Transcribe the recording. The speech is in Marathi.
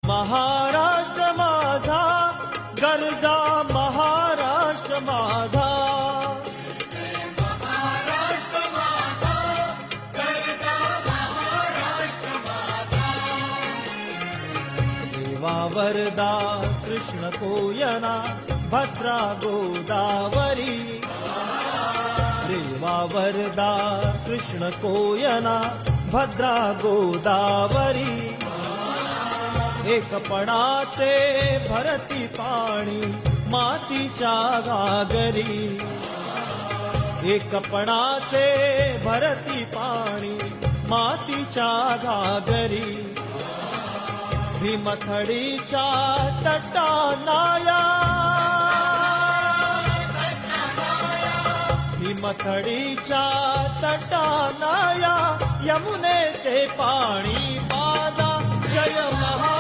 महाराष्ट्र माझा गरजा महाराष्ट्र माझा देवा वरदा कृष्ण कोयना भद्रा गोदावरी देवा वरदा कृष्ण कोयना भद्रा गोदावरी एकपणाचे भरती पाणी मातीच्या गागरी एकपणाचे भरती पाणी मातीच्या गागरी भीमथडीच्या तटानाया भीमथडीच्या तटानाया यमुनेचे पाणी माझा जय महा